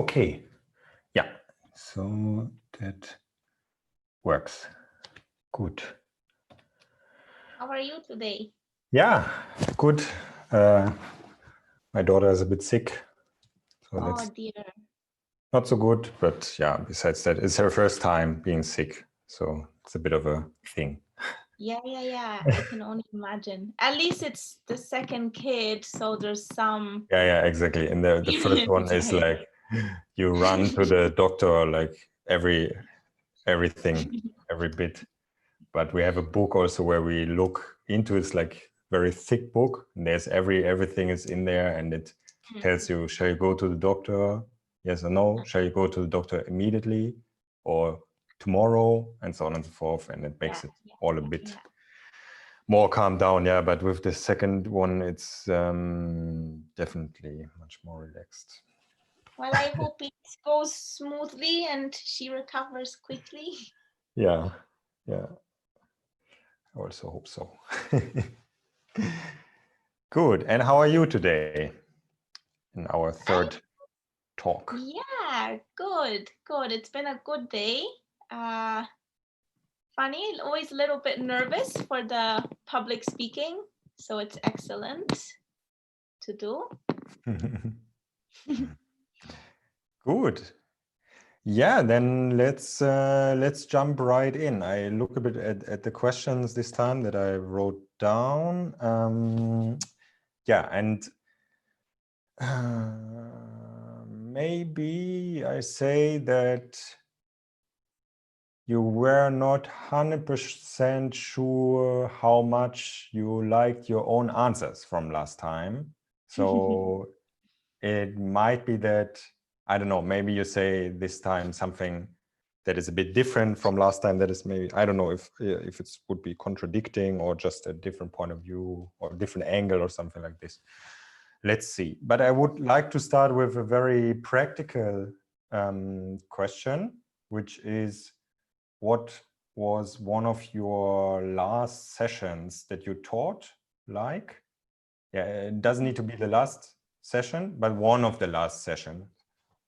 Okay. Yeah. So that works. Good. How are you today? Yeah, good. My daughter is a bit sick, so Oh that's dear. not so good. But yeah, besides that, it's her first time being sick, so it's a bit of a thing. Yeah. I can only imagine. At least it's the second kid, so there's some. Yeah, exactly. And the first one is right? like you run to the doctor like everything, every bit. But we have a book also where we look into it's like very thick book. And there's everything is in there, and it tells you, shall you go to the doctor? Yes or no? Shall you go to the doctor immediately or tomorrow? And so on and so forth. And it makes it all a bit more calm down. Yeah, but with the second one, it's definitely much more relaxed. Well, I hope it goes smoothly and she recovers quickly. Yeah. I also hope so. Good. And how are you today in our third talk? Yeah, good. It's been a good day. Funny, always a little bit nervous for the public speaking, so it's excellent to do. Good. Yeah, then let's jump right in. I look a bit at the questions this time that I wrote down. Yeah, and maybe I say that you were not 100% sure how much you liked your own answers from last time. So it might be that, I don't know, maybe you say this time something that is a bit different from last time. That is maybe, I don't know if it would be contradicting or just a different point of view or a different angle or something like this. Let's see. But I would like to start with a very practical question, which is, what was one of your last sessions that you taught like? Yeah, it doesn't need to be the last session, but one of the last session.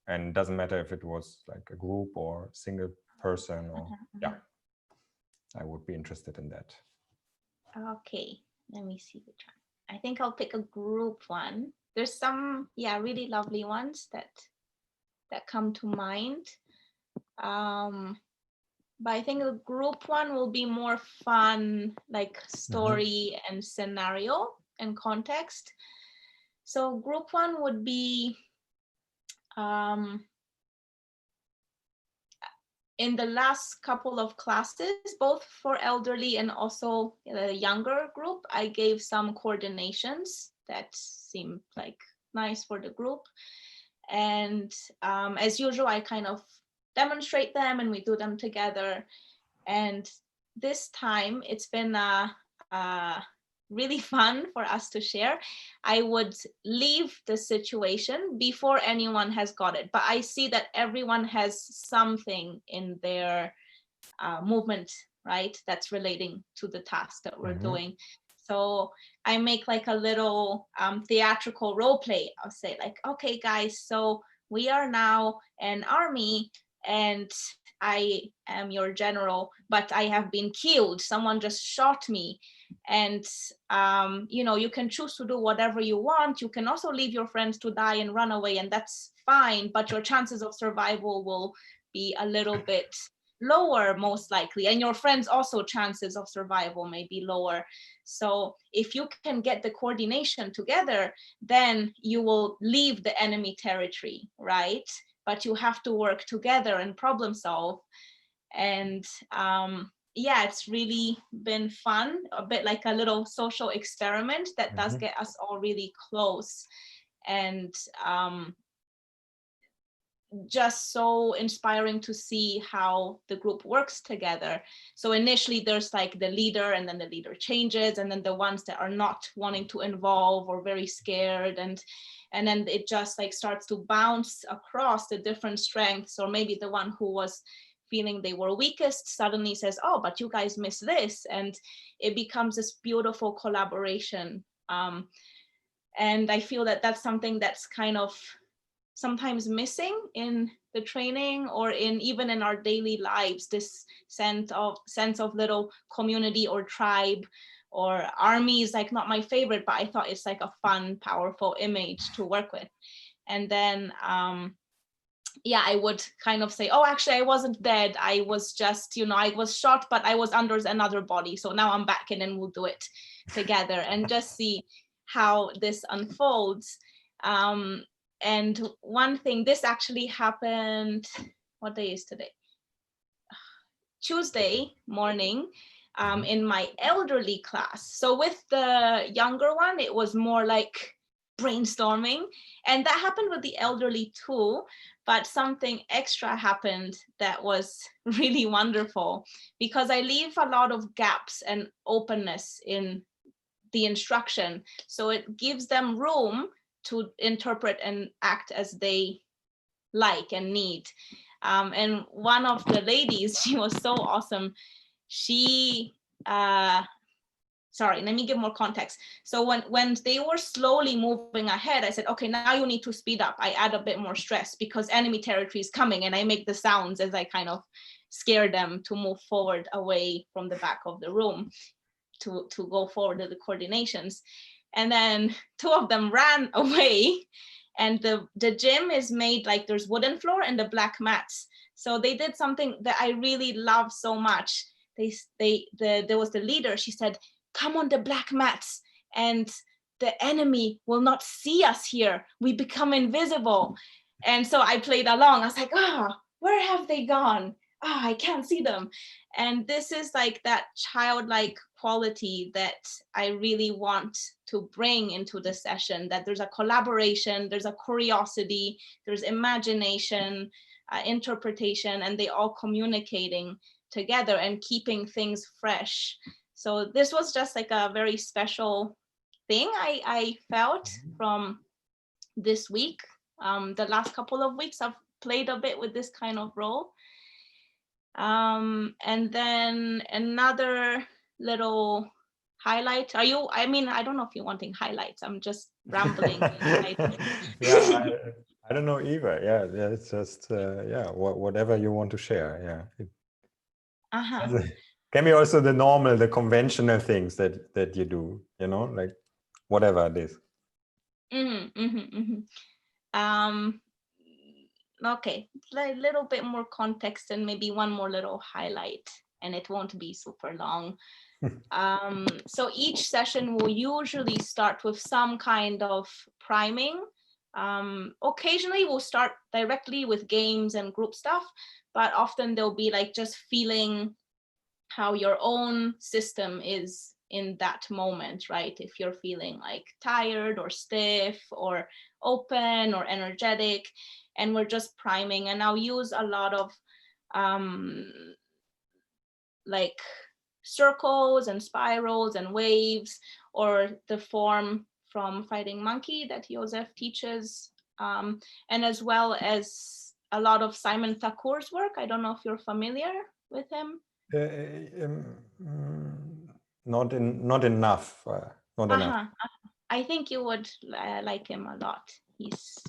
And it doesn't matter if it was like a group or single person or, yeah, I would be interested in that. Okay, let me see which one. I think I'll pick a group one. There's some, really lovely ones that come to mind. But I think the group one will be more fun, like story and scenario and context. So group one would be in the last couple of classes, both for elderly and also the younger group, I gave some coordinations that seemed like nice for the group. And as usual, I kind of demonstrate them and we do them together. And this time it's been really fun for us to share. I would leave the situation before anyone has got it, but I see that everyone has something in their movement, right, that's relating to the task that we're doing. So I make like a little theatrical role play. I'll say like, okay guys, so we are now an army and I am your general, but I have been killed. Someone just shot me. And, you can choose to do whatever you want. You can also leave your friends to die and run away, and that's fine. But your chances of survival will be a little bit lower, most likely. And your friends also chances of survival may be lower. So if you can get the coordination together, then you will leave the enemy territory, right? But you have to work together and problem solve. And it's really been fun, a bit like a little social experiment that does get us all really close. And just so inspiring to see how the group works together. So initially there's like the leader, and then the leader changes, and then the ones that are not wanting to involve or very scared, and then it just like starts to bounce across the different strengths. Or maybe the one who was feeling they were weakest suddenly says, oh, but you guys miss this, and it becomes this beautiful collaboration. And I feel that that's something that's kind of sometimes missing in the training or in even in our daily lives, this sense of little community or tribe or army is like not my favorite, but I thought it's like a fun, powerful image to work with. And then yeah, I would kind of say, oh, actually I wasn't dead, I was just, I was shot, but I was under another body, so now I'm back, and then we'll do it together and just see how this unfolds. And one thing, this actually happened, what day is today? Tuesday morning, in my elderly class. So with the younger one, it was more like brainstorming, and that happened with the elderly too, but something extra happened that was really wonderful, because I leave a lot of gaps and openness in the instruction, so it gives them room to interpret and act as they like and need. And one of the ladies, she was so awesome. She sorry, let me give more context. So when they were slowly moving ahead, I said, okay, now you need to speed up. I add a bit more stress because enemy territory is coming, and I make the sounds as I kind of scare them to move forward away from the back of the room to go forward to the coordinations. And then two of them ran away, and the gym is made like there's wooden floor and the black mats. So they did something that I really love so much. There was the leader, she said, come on the black mats and the enemy will not see us here. We become invisible. And so I played along. I was like, where have they gone? I can't see them. And this is like that childlike quality that I really want to bring into the session, that there's a collaboration, there's a curiosity, there's imagination, interpretation, and they all communicating together and keeping things fresh. So this was just like a very special thing I felt from this week. The last couple of weeks I've played a bit with this kind of role. And then another little highlight. I don't know if you're wanting highlights. I'm just rambling. Yeah, I don't know either. Yeah, it's just whatever you want to share. Yeah, can be also the conventional things that you do. Like whatever it is. Okay, a little bit more context and maybe one more little highlight, and it won't be super long. So each session will usually start with some kind of priming. Occasionally we'll start directly with games and group stuff, but often there'll be like just feeling how your own system is in that moment, right? If you're feeling like tired or stiff or open or energetic, and we're just priming. And I'll use a lot of like circles and spirals and waves, or the form from Fighting Monkey that Joseph teaches, and as well as a lot of Simon Thakur's work. I don't know if you're familiar with him. Not enough. Not enough. I think you would like him a lot. He's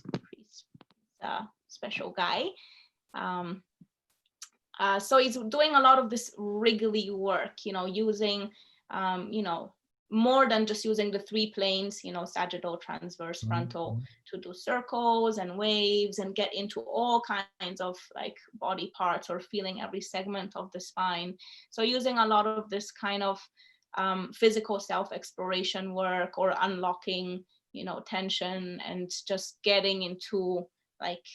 a special guy. So he's doing a lot of this wriggly work, using, more than just using the three planes, sagittal, transverse, frontal, to do circles and waves and get into all kinds of like body parts or feeling every segment of the spine. So using a lot of this kind of physical self-exploration work, or unlocking, tension, and just getting into like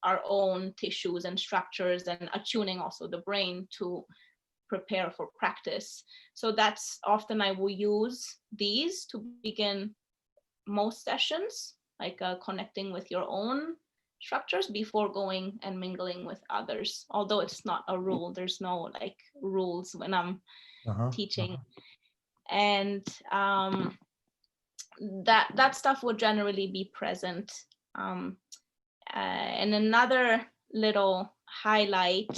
our own tissues and structures, and attuning also the brain to prepare for practice. So that's often I will use these to begin most sessions, like connecting with your own structures before going and mingling with others. Although it's not a rule, there's no like rules when I'm teaching. And that stuff would generally be present. And another little highlight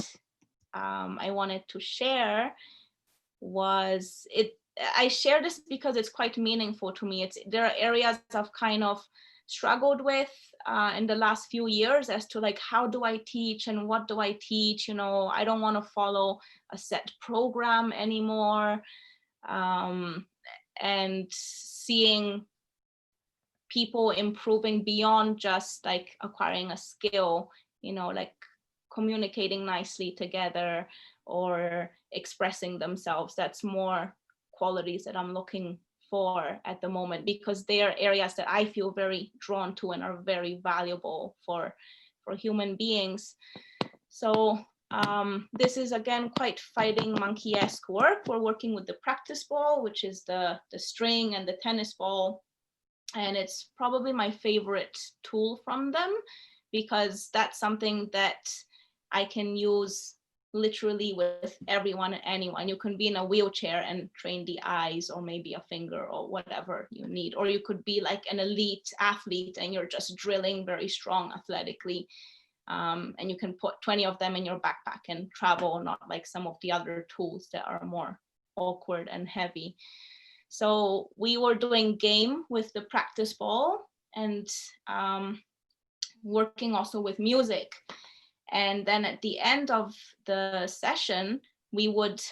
I wanted to share was I share this because it's quite meaningful to me. There are areas of kind of struggled with in the last few years as to like, how do I teach and what do I teach? You know, I don't want to follow a set program anymore. And seeing people improving beyond just like acquiring a skill, you know, like communicating nicely together or expressing themselves. That's more qualities that I'm looking for at the moment, because they are areas that I feel very drawn to and are very valuable for human beings. So this is again quite fighting monkey-esque work. We're working with the practice ball, which is the string and the tennis ball. And it's probably my favorite tool from them, because that's something that I can use literally with everyone and anyone. You can be in a wheelchair and train the eyes or maybe a finger or whatever you need. Or you could be like an elite athlete and you're just drilling very strong athletically. And you can put 20 of them in your backpack and travel, not like some of the other tools that are more awkward and heavy. So we were doing game with the practice ball and working also with music. And then at the end of the session, we would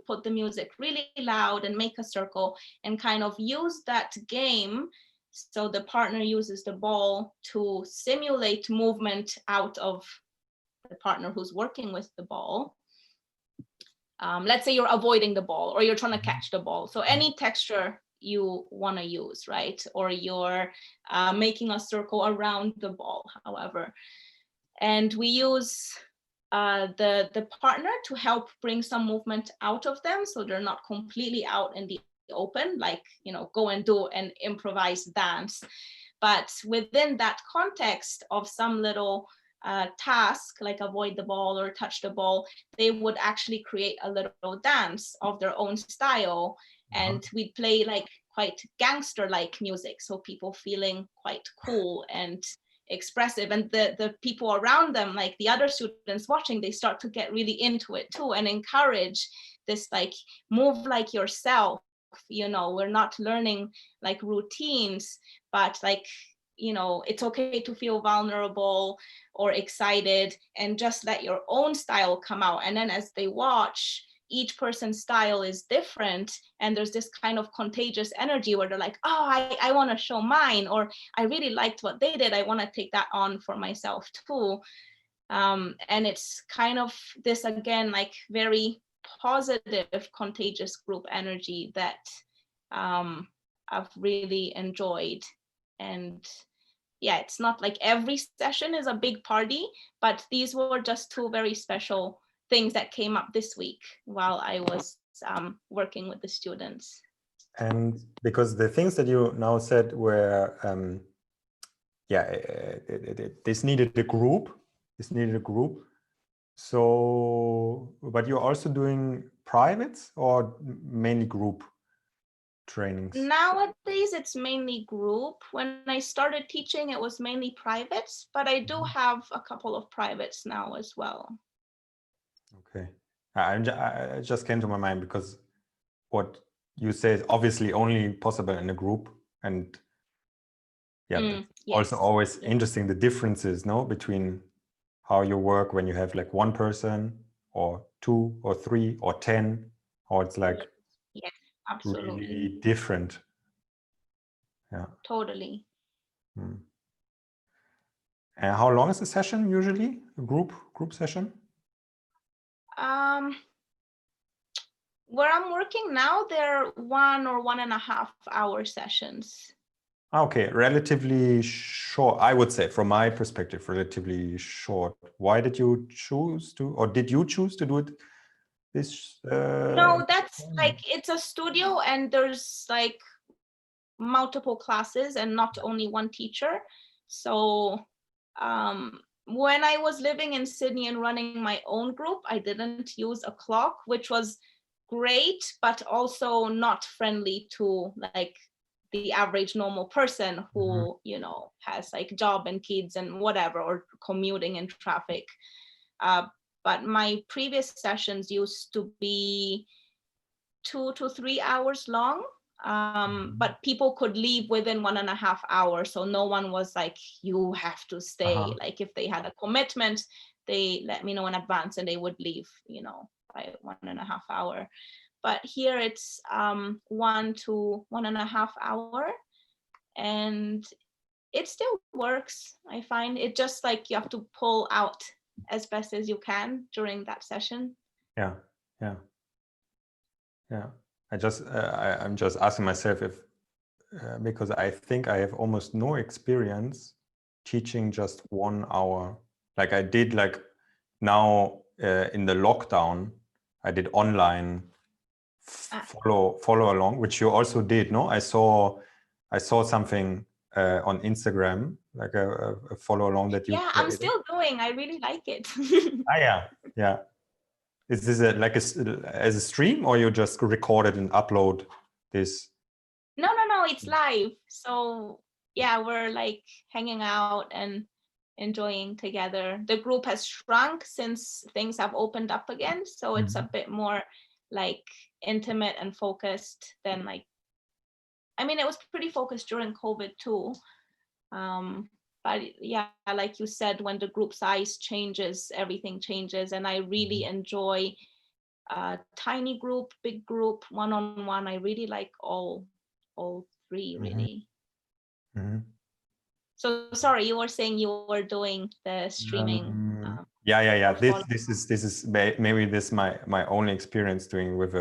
put the music really loud and make a circle and kind of use that game. So the partner uses the ball to simulate movement out of the partner who's working with the ball. Let's say you're avoiding the ball or you're trying to catch the ball. So any texture you want to use, right? Or you're making a circle around the ball, however. And we use the partner to help bring some movement out of them, so they're not completely out in the open, like, you know, go and do an improvised dance. But within that context of some little task, like avoid the ball or touch the ball, they would actually create a little dance of their own style. And we'd play like quite gangster-like music, so people feeling quite cool and expressive. And the people around them, like the other students watching, they start to get really into it too and encourage this like move like yourself. You know, we're not learning like routines, but like, you know, it's okay to feel vulnerable or excited and just let your own style come out. And then as they watch, each person's style is different, and there's this kind of contagious energy where they're like, oh, I want to show mine, or I really liked what they did, I want to take that on for myself too. And it's kind of this, again, like very positive, contagious group energy that I've really enjoyed. And yeah, it's not like every session is a big party, but these were just two very special things that came up this week while I was working with the students. And because the things that you now said were, this needed a group. So, but you're also doing privates or mainly group trainings? Nowadays, it's mainly group. When I started teaching, it was mainly privates, but I do have a couple of privates now as well. Okay. I just came to my mind because what you say is obviously only possible in a group, and yes. Also always interesting, the differences, no, between how you work when you have like one person or 2 or 3 or 10, or it's like absolutely really different. Yeah, totally. And how long is a session usually, a group session? Where I'm working now, they're 1 or 1.5 hour sessions. Okay, relatively short, I would say, from my perspective, relatively short. Why did you choose to, or did you choose to do it this? No, that's like, it's a studio and there's like multiple classes and not only one teacher. So when I was living in Sydney and running my own group, I didn't use a clock, which was great, but also not friendly to like the average normal person who, you know, has like job and kids and whatever, or commuting in traffic. But my previous sessions used to be 2 to 3 hours long. But people could leave within 1.5 hours. So no one was like, you have to stay. Like if they had a commitment, they let me know in advance and they would leave, by 1.5 hour. But here it's 1 to 1.5 hour, and it still works. I find it just like you have to pull out as best as you can during that session. Yeah. I'm just asking myself if, because I think I have almost no experience teaching just 1 hour. Like I did, like now in the lockdown, I did online follow along, which you also did, no? I saw something on Instagram, like a follow along that you. Yeah, I'm still doing. I really like it. Yeah. Is this as a stream, or you just record it and upload this? No, it's live. So yeah, we're like hanging out and enjoying together. The group has shrunk since things have opened up again. So it's a bit more like intimate and focused than like, I mean, it was pretty focused during COVID too. But yeah, like you said, when the group size changes, everything changes. And I really enjoy tiny group, big group, one-on-one. I really like all three, really. So sorry, you were saying you were doing the streaming. Yeah. This is maybe this my only experience doing with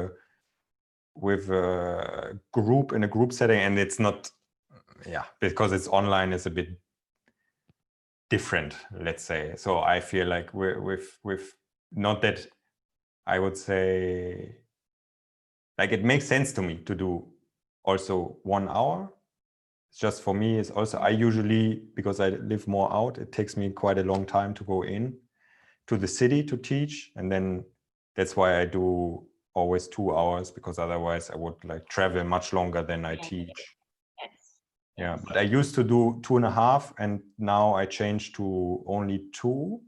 a group in a group setting, and it's not, because it's online, is a bit different, let's say. So I feel like with not that, I would say, like it makes sense to me to do also 1 hour. It's just for me, it's also, I usually, because I live more out, it takes me quite a long time to go in to the city to teach. And then that's why I do always 2 hours, because otherwise I would like travel much longer than I teach. Yeah, but I used to do 2.5, and now I changed to only 2,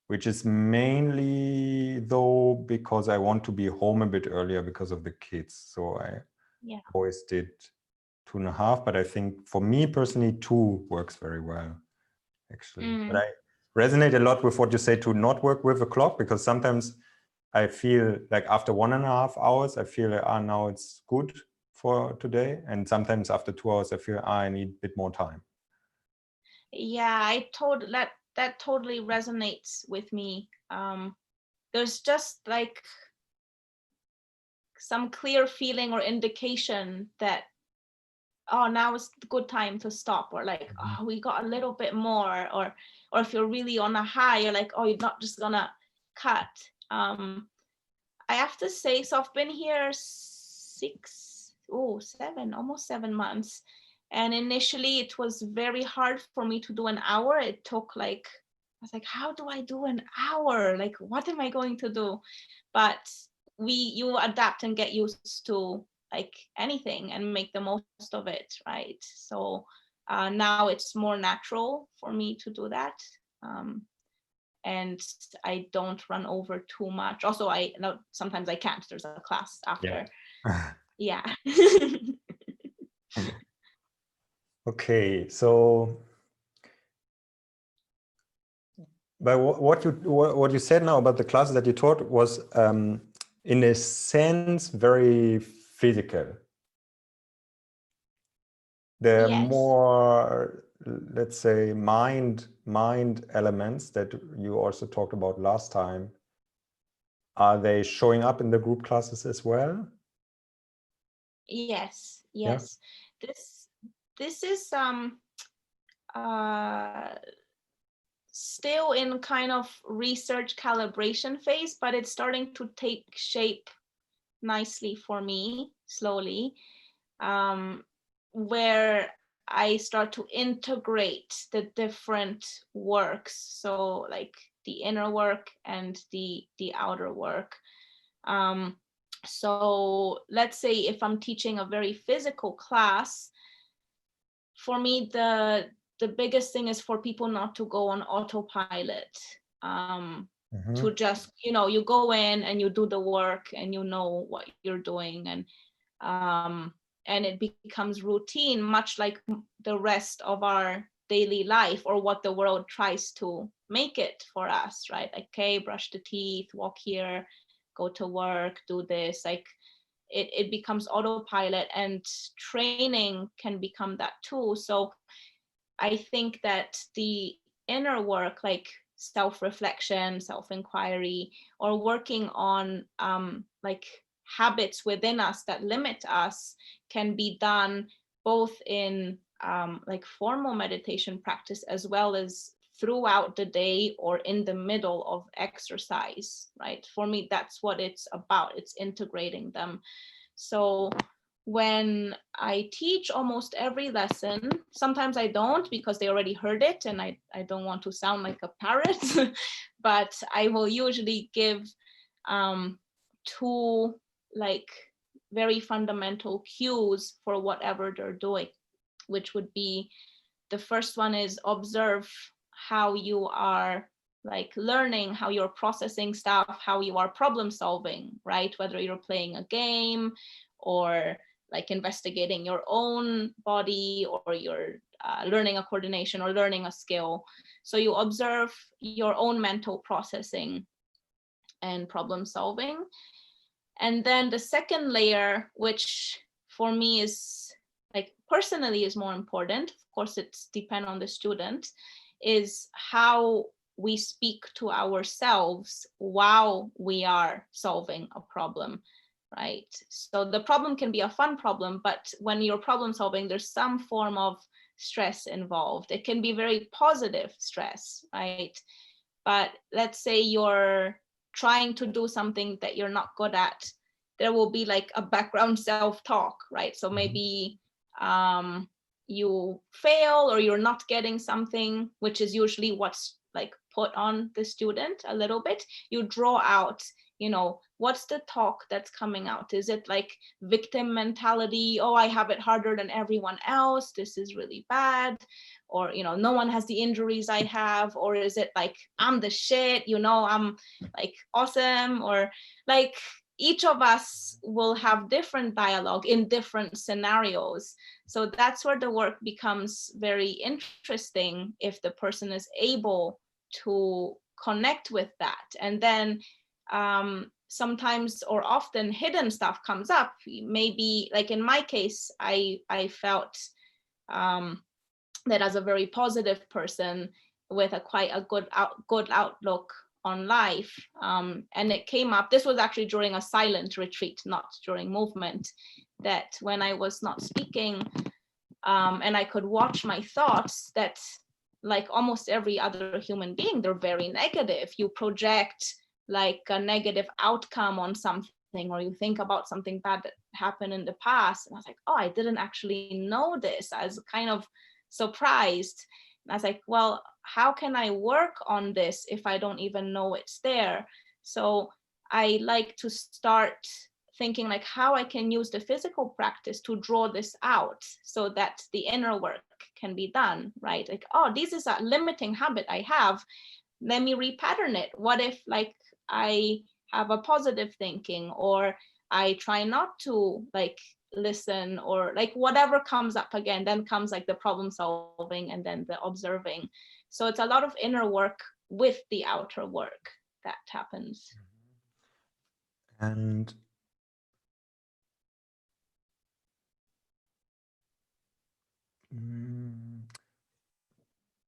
which is mainly though because I want to be home a bit earlier because of the kids. So I always did 2.5, but I think for me personally, 2 works very well, actually. But I resonate a lot with what you say to not work with a clock, because sometimes I feel like after 1.5 hours, I feel like, now it's good for today. And sometimes after 2 hours, I feel I need a bit more time. Yeah, that totally resonates with me. There's just like some clear feeling or indication that, oh, now is the good time to stop, or like, oh, we got a little bit more, or if you're really on a high, you're like, oh, you're not just gonna cut. I have to say, so I've been here almost 7 months. And initially it was very hard for me to do an hour. It took like, I was like, how do I do an hour? Like, what am I going to do? But you adapt and get used to like anything and make the most of it, right? So now it's more natural for me to do that. And I don't run over too much. Also, I know sometimes I can't. There's a class after. Yeah. Okay, so, but what you said now about the classes that you taught was, in a sense, very physical. There are more, let's say, mind elements that you also talked about last time. Are they showing up in the group classes as well? Yes. Yeah. This is still in kind of research calibration phase, but it's starting to take shape nicely for me slowly, where I start to integrate the different works. So like the inner work and the outer work. So let's say if I'm teaching a very physical class, for me, the biggest thing is for people not to go on autopilot. To just, you go in and you do the work and you know what you're doing. And and it becomes routine, much like the rest of our daily life, or what the world tries to make it for us, right? Like, okay, brush the teeth, walk here, go to work, do this. Like it becomes autopilot, and training can become that too. So I think that the inner work, like self-reflection, self-inquiry, or working on like habits within us that limit us, can be done both in like formal meditation practice, as well as throughout the day or in the middle of exercise, right? For me, that's what it's about. It's integrating them. So when I teach almost every lesson, sometimes I don't, because they already heard it and I don't want to sound like a parrot, but I will usually give two like very fundamental cues for whatever they're doing, which would be, the first one is observe how you are like learning, how you're processing stuff, how you are problem solving, right? Whether you're playing a game or like investigating your own body, or you're learning a coordination or learning a skill. So you observe your own mental processing and problem solving. And then the second layer, which for me is like personally is more important, of course it's depend on the student, is how we speak to ourselves while we are solving a problem, right? So the problem can be a fun problem, but when you're problem solving, there's some form of stress involved. It can be very positive stress, right? But let's say you're trying to do something that you're not good at, there will be like a background self-talk, right? So maybe you fail, or you're not getting something, which is usually what's like put on the student a little bit. You draw out, you know, what's the talk that's coming out? Is it like victim mentality? Oh, I have it harder than everyone else, this is really bad. Or, you know, no one has the injuries I have. Or is it like, I'm the shit, you know, I'm like awesome. Or like, each of us will have different dialogue in different scenarios. So that's where the work becomes very interesting, if the person is able to connect with that. And then sometimes, or often, hidden stuff comes up. Maybe like in my case, I felt that as a very positive person with a quite a good outlook on life, and it came up, this was actually during a silent retreat, not during movement, that when I was not speaking, and I could watch my thoughts, that like almost every other human being, they're very negative. You project like a negative outcome on something, or you think about something bad that happened in the past. And I was like, oh, I didn't actually know this. I was kind of surprised. And I was like, well, how can I work on this if I don't even know it's there? So I like to start thinking like how I can use the physical practice to draw this out, so that the inner work can be done, right? Like, oh, this is a limiting habit I have. Let me repattern it. What if like I have a positive thinking, or I try not to like listen, or like whatever comes up again, then comes like the problem solving and then the observing. So it's a lot of inner work with the outer work that happens. And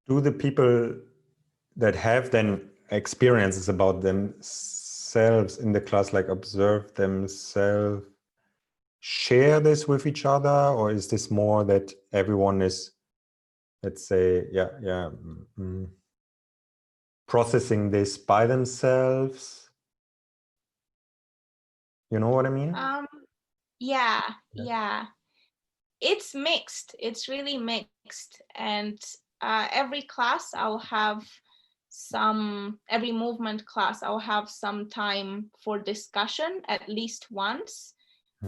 do the people that have then experiences about themselves in the class, like observe themselves, share this with each other? Or is this more that everyone is, let's say, processing this by themselves? You know what I mean? Yeah. It's mixed. It's really mixed. And every class I'll have every movement class I'll have some time for discussion at least once,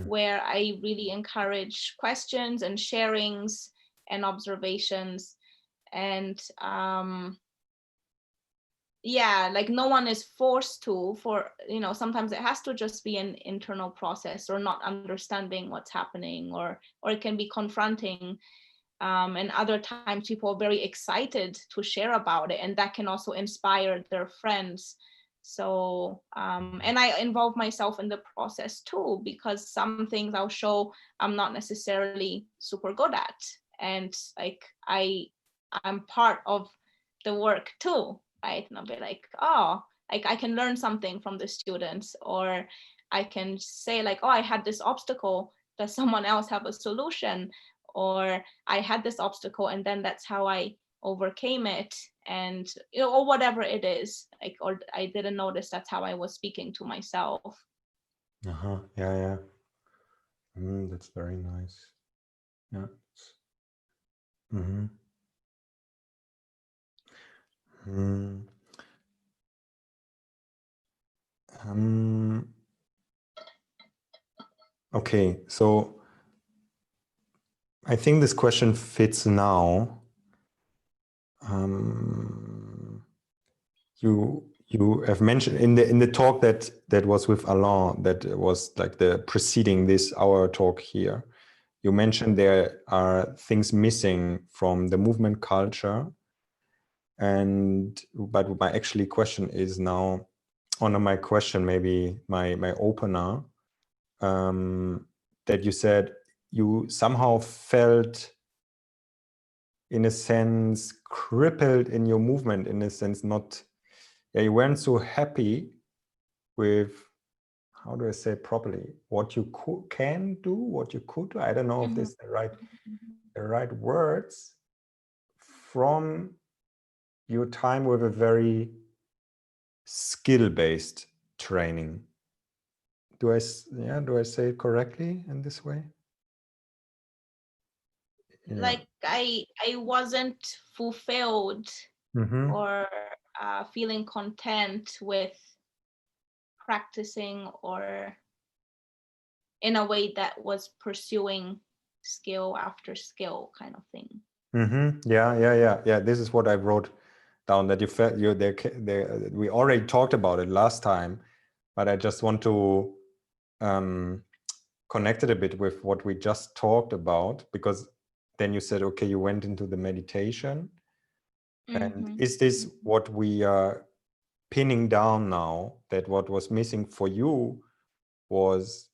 where I really encourage questions and sharings and observations. And yeah, like no one is forced to, for, you know, sometimes it has to just be an internal process, or not understanding what's happening, or it can be confronting. And other times people are very excited to share about it, and that can also inspire their friends. So and I involve myself in the process too, because some things I'll show I'm not necessarily super good at, and like I'm part of the work too, right? And I'll be like, oh, like I can learn something from the students, or I can say like, oh, I had this obstacle, does someone else have a solution? Or I had this obstacle and then that's how I overcame it, and you know, or whatever it is, like, or I didn't notice that's how I was speaking to myself. Yeah, yeah. That's very nice. Yeah. Mm-hmm. Okay, so I think this question fits now. You have mentioned in the talk that was with Alain, that was like the preceding this our talk here. You mentioned there are things missing from the movement culture, but my actually question is now, or not my question, maybe my opener, that you said you somehow felt, in a sense, crippled in your movement, in a sense, not, yeah, you weren't so happy with, how do I say it properly, what you can do, what you could do. I don't know if this is the right words, from your time with a very skill-based training. Do I say it correctly in this way? Yeah. Like I wasn't fulfilled or feeling content with practicing, or in a way that was pursuing skill after skill kind of thing. Yeah. This is what I wrote down, that you felt we already talked about it last time, but I just want to connect it a bit with what we just talked about, because then you said, okay, you went into the meditation. And is this what we are pinning down now, that what was missing for you was,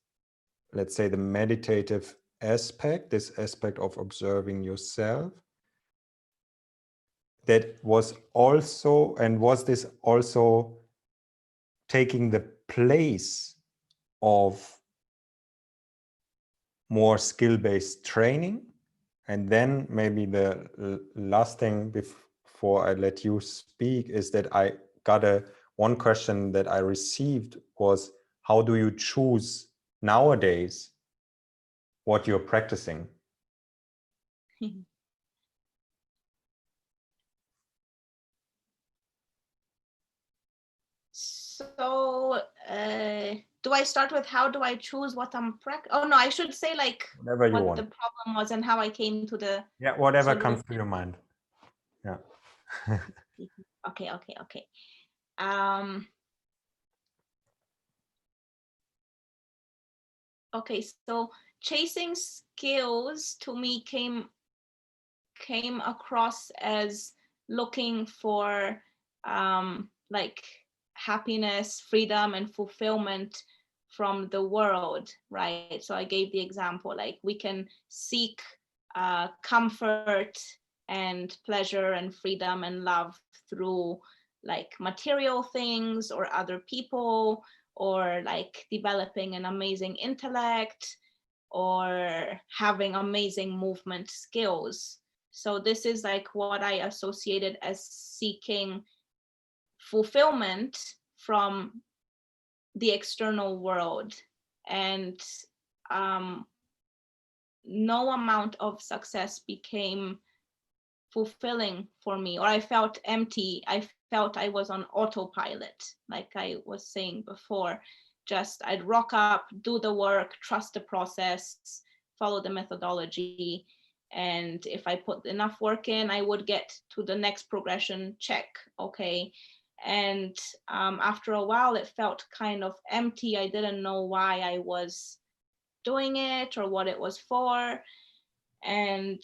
let's say, the meditative aspect, this aspect of observing yourself, that was also, and was this also taking the place of more skill-based training? And then maybe the last thing before I let you speak is that I got one question that I received was, how do you choose nowadays what you're practicing? So do I start with how do I choose what I'm oh no, I should say like Whatever you what want. the problem was and how I came to the Whatever solution. comes to your mind. Yeah. Okay. Okay, so chasing skills to me came across as looking for like happiness, freedom, and fulfillment from the world, right? So I gave the example, like we can seek comfort and pleasure and freedom and love through like material things or other people, or like developing an amazing intellect, or having amazing movement skills. So this is like what I associated as seeking fulfillment from the external world. And no amount of success became fulfilling for me, or I felt empty. I felt I was on autopilot, like I was saying before. Just I'd rock up, do the work, trust the process, follow the methodology, and if I put enough work in, I would get to the next progression check. Okay. And after a while, it felt kind of empty. I didn't know why I was doing it or what it was for. And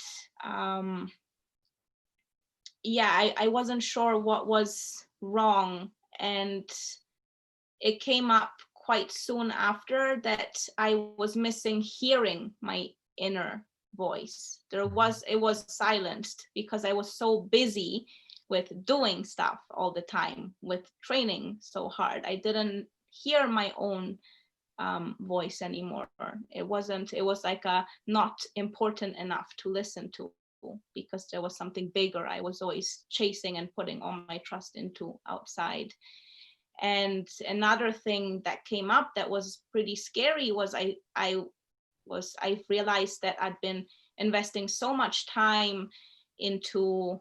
yeah, I wasn't sure what was wrong. And it came up quite soon after that I was missing hearing my inner voice. It was silenced because I was so busy with doing stuff all the time, with training so hard. I didn't hear my own voice anymore. It was like a not important enough to listen to, because there was something bigger I was always chasing and putting all my trust into outside. And another thing that came up that was pretty scary was I realized that I'd been investing so much time into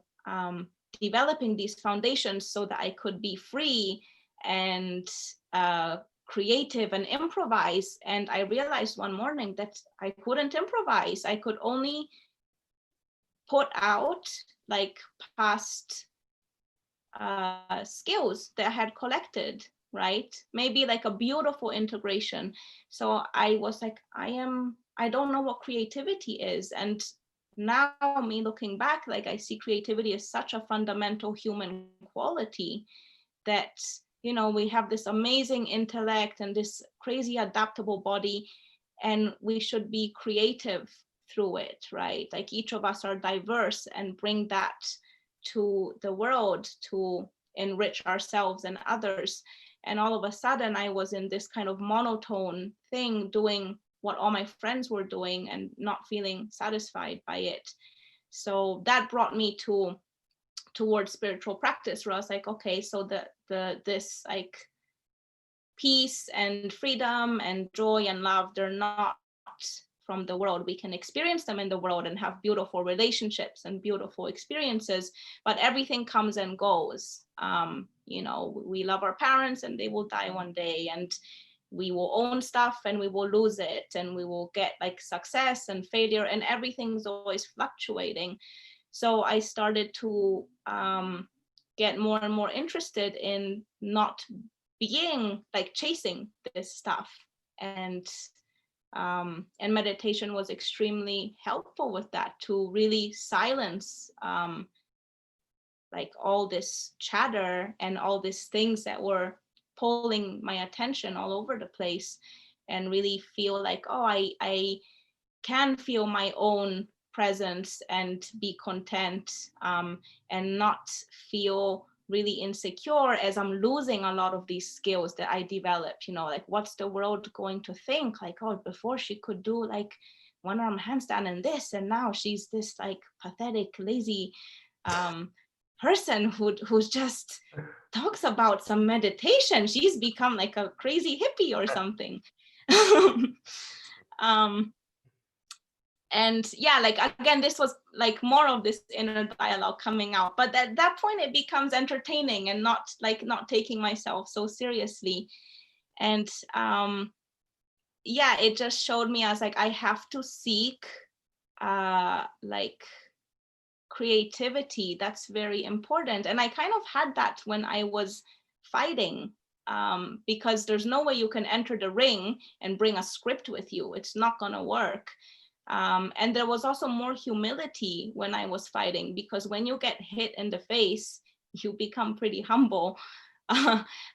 developing these foundations so that I could be free and creative and improvise. And I realized one morning that I couldn't improvise. I could only put out like past skills that I had collected, right? Maybe like a beautiful integration. So I was like, I don't know what creativity is. And now, me looking back, like I see creativity as such a fundamental human quality that, you know, we have this amazing intellect and this crazy adaptable body, and we should be creative through it, right? Like each of us are diverse and bring that to the world to enrich ourselves and others. And all of a sudden I was in this kind of monotone thing, doing what all my friends were doing and not feeling satisfied by it. So that brought me towards spiritual practice, where I was like, okay, so this like peace and freedom and joy and love, they're not from the world. We can experience them in the world and have beautiful relationships and beautiful experiences, but everything comes and goes. You know, we love our parents and they will die one day, and we will own stuff and we will lose it, and we will get like success and failure, and everything's always fluctuating. So I started to get more and more interested in not being like chasing this stuff. And meditation was extremely helpful with that, to really silence like all this chatter and all these things that were pulling my attention all over the place, and really feel like, oh, I can feel my own presence and be content, and not feel really insecure as I'm losing a lot of these skills that I developed. You know, like what's the world going to think? Like, oh, before she could do like one arm handstand and this, and now she's this like pathetic, lazy person who's just talks about some meditation. She's become like a crazy hippie or something. And yeah, like again, this was like more of this inner dialogue coming out, but at that point it becomes entertaining and not taking myself so seriously. And yeah, it just showed me, I was like, I have to seek like creativity. That's very important. And I kind of had that when I was fighting, because there's no way you can enter the ring and bring a script with you. It's not gonna work. And there was also more humility when I was fighting, because when you get hit in the face, you become pretty humble.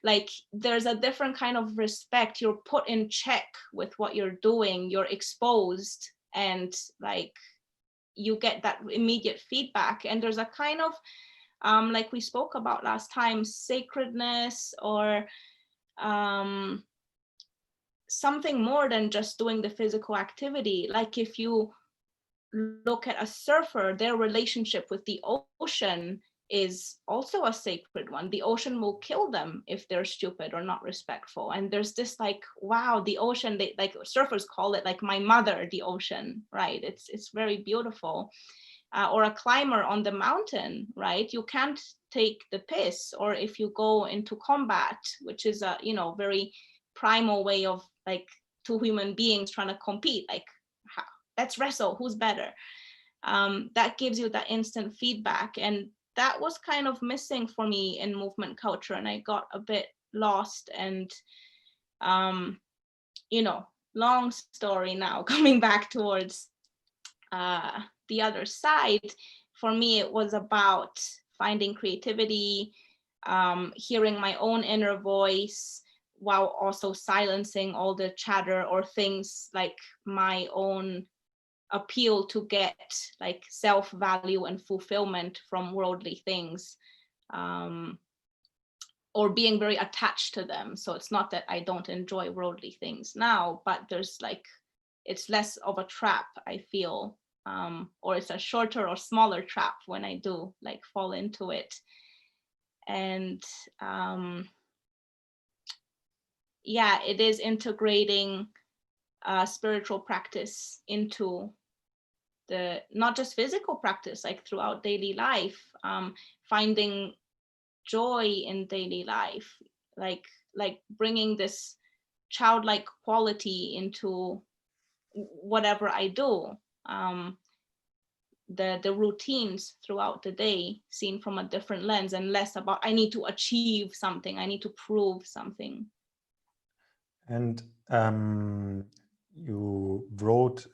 Like there's a different kind of respect. You're put in check with what you're doing. You're exposed, and like you get that immediate feedback. And there's a kind of, like we spoke about last time, sacredness, or something more than just doing the physical activity. Like if you look at a surfer, their relationship with the ocean is also a sacred one. The ocean will kill them if they're stupid or not respectful. And there's this like, wow, the ocean, they like surfers call it like my mother, the ocean, right? It's very beautiful. Or a climber on the mountain, right? You can't take the piss. Or if you go into combat, which is a, you know, very primal way of like two human beings trying to compete, like let's wrestle, who's better. That gives you that instant feedback. And that was kind of missing for me in movement culture, and I got a bit lost. And long story now, coming back towards the other side, for me it was about finding creativity, hearing my own inner voice, while also silencing all the chatter or things like my own appeal to get like self-value and fulfillment from worldly things, or being very attached to them. So it's not that I don't enjoy worldly things now, but there's like, it's less of a trap, I feel, or it's a shorter or smaller trap when I do like fall into it. And yeah, it is integrating spiritual practice into the, not just physical practice, like throughout daily life, finding joy in daily life, like bringing this childlike quality into whatever I do, the routines throughout the day seen from a different lens, and less about I need to achieve something, I need to prove something. And you wrote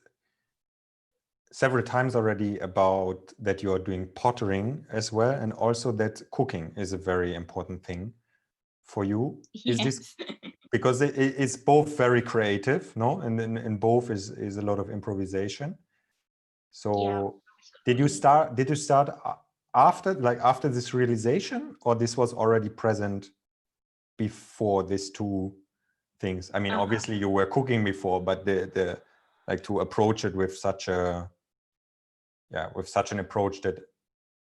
several times already about that you are doing pottering as well, and also that cooking is a very important thing for you. Yes. Is this because it's both very creative, no? And in both is a lot of improvisation. So Yeah. did you start after this realization, or this was already present before these two things? I mean, obviously you were cooking before, but the like to approach it with such an approach that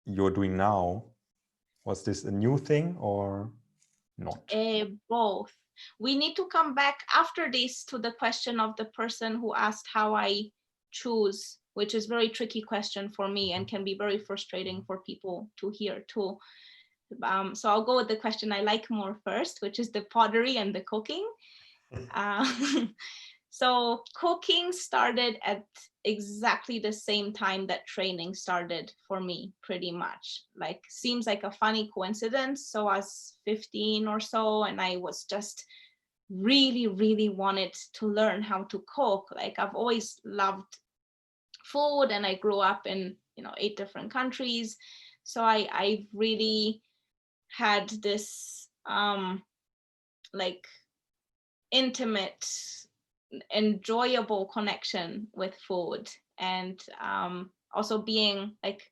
you're doing now, was this a new thing or not? Both. We need to come back after this to the question of the person who asked how I choose, which is very tricky question for me and can be very frustrating for people to hear too. So I'll go with the question I like more first, which is the pottery and the cooking. So cooking started at exactly the same time that training started for me, pretty much. Like, seems like a funny coincidence. So I was 15 or so, and I was just really, really wanted to learn how to cook. Like, I've always loved food, and I grew up in 8 different countries. So I really had this like intimate, enjoyable connection with food. And also being like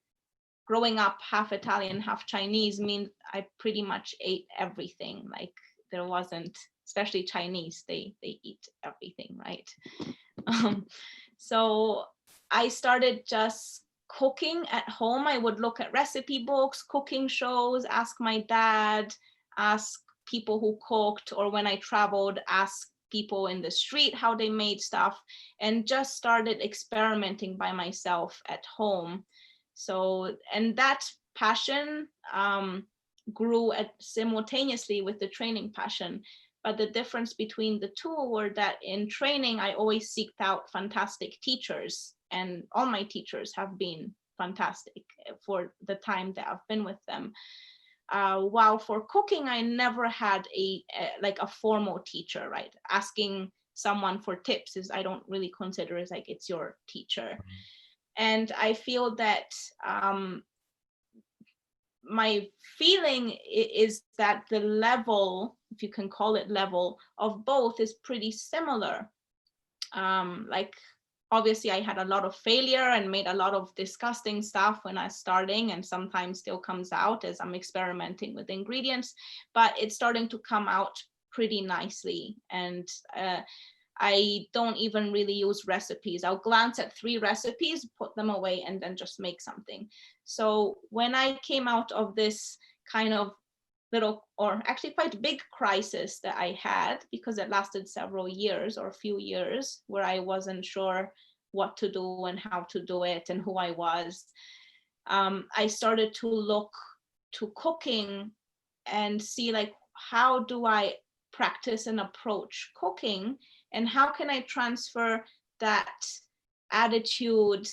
growing up half Italian, half Chinese means I pretty much ate everything. Like, there wasn't, especially Chinese, they eat everything, right? So I started just cooking at home. I would look at recipe books, cooking shows, ask my dad, ask people who cooked, or when I traveled, ask people in the street how they made stuff, and just started experimenting by myself at home. So, and that passion grew simultaneously with the training passion. But the difference between the two were that in training, I always seeked out fantastic teachers, and all my teachers have been fantastic for the time that I've been with them. While for cooking, I never had a formal teacher, right? Asking someone for tips is, I don't really consider it like it's your teacher. And I feel that my feeling is that the level, if you can call it level, of both is pretty similar. Like, obviously I had a lot of failure and made a lot of disgusting stuff when I was starting, and sometimes still comes out as I'm experimenting with ingredients, but it's starting to come out pretty nicely. And I don't even really use recipes. I'll glance at 3 recipes, put them away, and then just make something. So when I came out of this kind of little, or actually quite big crisis that I had, because it lasted several years or a few years, where I wasn't sure what to do and how to do it and who I was, I started to look to cooking and see, like, how do I practice and approach cooking, and how can I transfer that attitude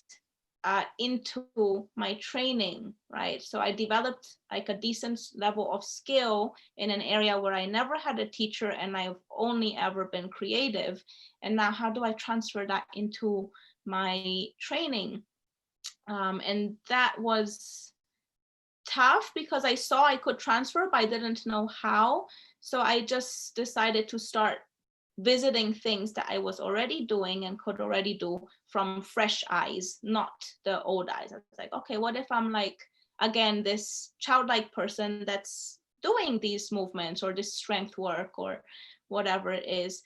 into my training, right? So I developed like a decent level of skill in an area where I never had a teacher and I've only ever been creative. And now how do I transfer that into my training? And that was tough because I saw I could transfer, but I didn't know how. So I just decided to start visiting things that I was already doing and could already do from fresh eyes, not the old eyes. I was like, okay, what if I'm like, again, this childlike person that's doing these movements or this strength work or whatever it is?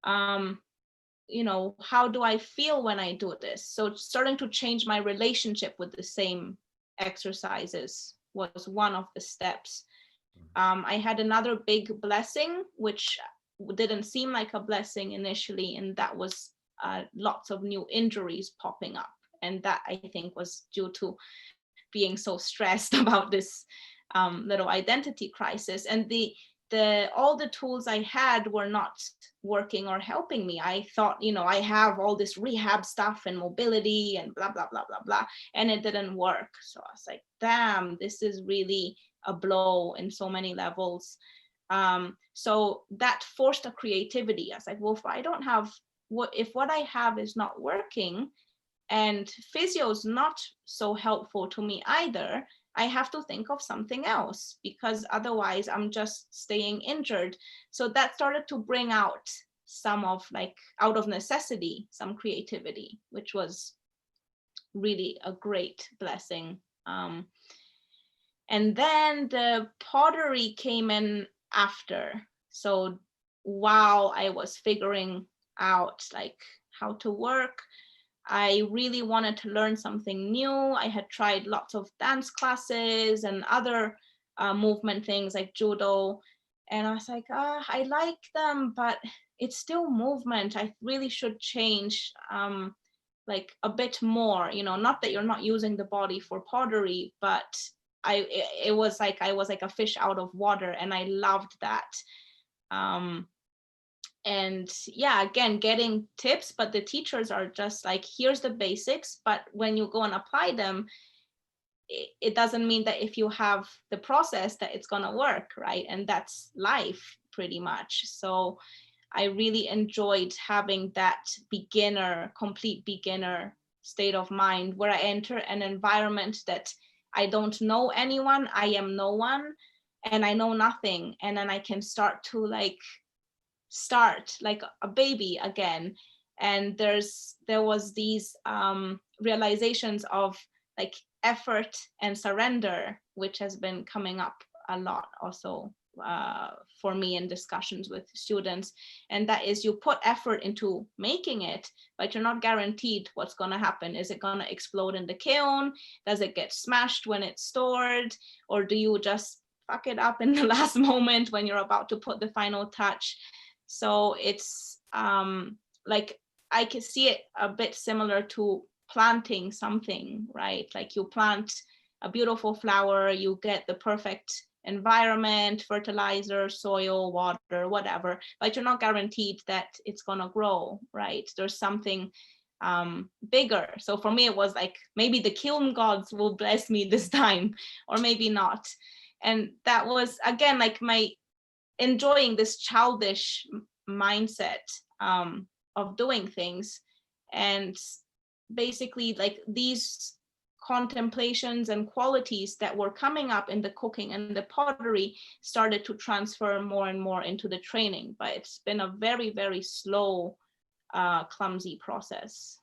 You know, how do I feel when I do this? So starting to change my relationship with the same exercises was one of the steps. I had another big blessing, which didn't seem like a blessing initially, and that was lots of new injuries popping up. And that I think was due to being so stressed about this little identity crisis. And all the tools I had were not working or helping me. I thought, you know, I have all this rehab stuff and mobility and blah, blah, blah, blah, blah. And it didn't work. So I was like, damn, this is really a blow in so many levels. So that forced a creativity. I was like, well, if I don't have, if what I have is not working and physio is not so helpful to me either, I have to think of something else because otherwise I'm just staying injured. So that started to bring out some of, like, out of necessity, some creativity, which was really a great blessing. And then the pottery came in after. So while I was figuring out like how to work, I really wanted to learn something new. I had tried lots of dance classes and other movement things like judo. And I was like, I like them, but it's still movement. I really should change like a bit more, you know, not that you're not using the body for pottery, but it was like I was like a fish out of water, and I loved that. And yeah, again, getting tips, but the teachers are just like, here's the basics, but when you go and apply them, it doesn't mean that if you have the process that it's going to work, right? And that's life pretty much. So I really enjoyed having that complete beginner state of mind where I enter an environment that I don't know anyone, I am no one, and I know nothing. And then I can start like a baby again. And there was these realizations of like effort and surrender, which has been coming up a lot also for me in discussions with students. And that is, you put effort into making it, but you're not guaranteed what's going to happen. Is it going to explode in the kiln? Does it get smashed when it's stored? Or do you just fuck it up in the last moment when you're about to put the final touch? So it's like I can see it a bit similar to planting something, right? Like you plant a beautiful flower, you get the perfect environment, fertilizer, soil, water, whatever, but you're not guaranteed that it's gonna grow, right? There's something bigger. So for me, it was like, maybe the kiln gods will bless me this time, or maybe not. And that was, again, like my enjoying this childish mindset of doing things. And basically, like, these contemplations and qualities that were coming up in the cooking and the pottery started to transfer more and more into the training. But it's been a very, very slow, clumsy process.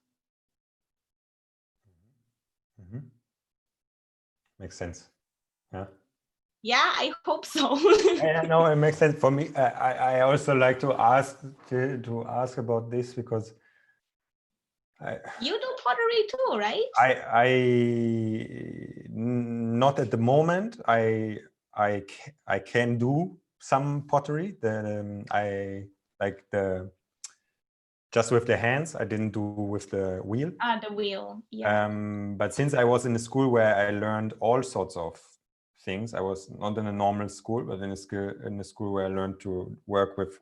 Mm-hmm. Makes sense. Yeah. Yeah, I hope so. Yeah, no, it makes sense for me. I also like to ask about this because you do pottery too, right? I not at the moment. I can do some pottery. I like just with the hands. I didn't do with the wheel. The wheel, yeah. But since I was in a school where I learned all sorts of things, I was not in a normal school, but in a school where I learned to work with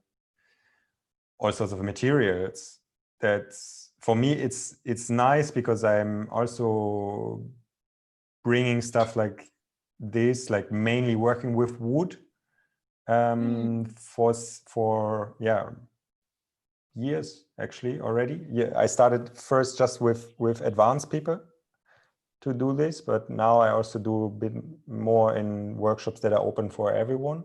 all sorts of materials. That's for me, it's nice because I'm also bringing stuff like this, like mainly working with wood for years actually already. Yeah, I started first just with advanced people to do this, but now I also do a bit more in workshops that are open for everyone.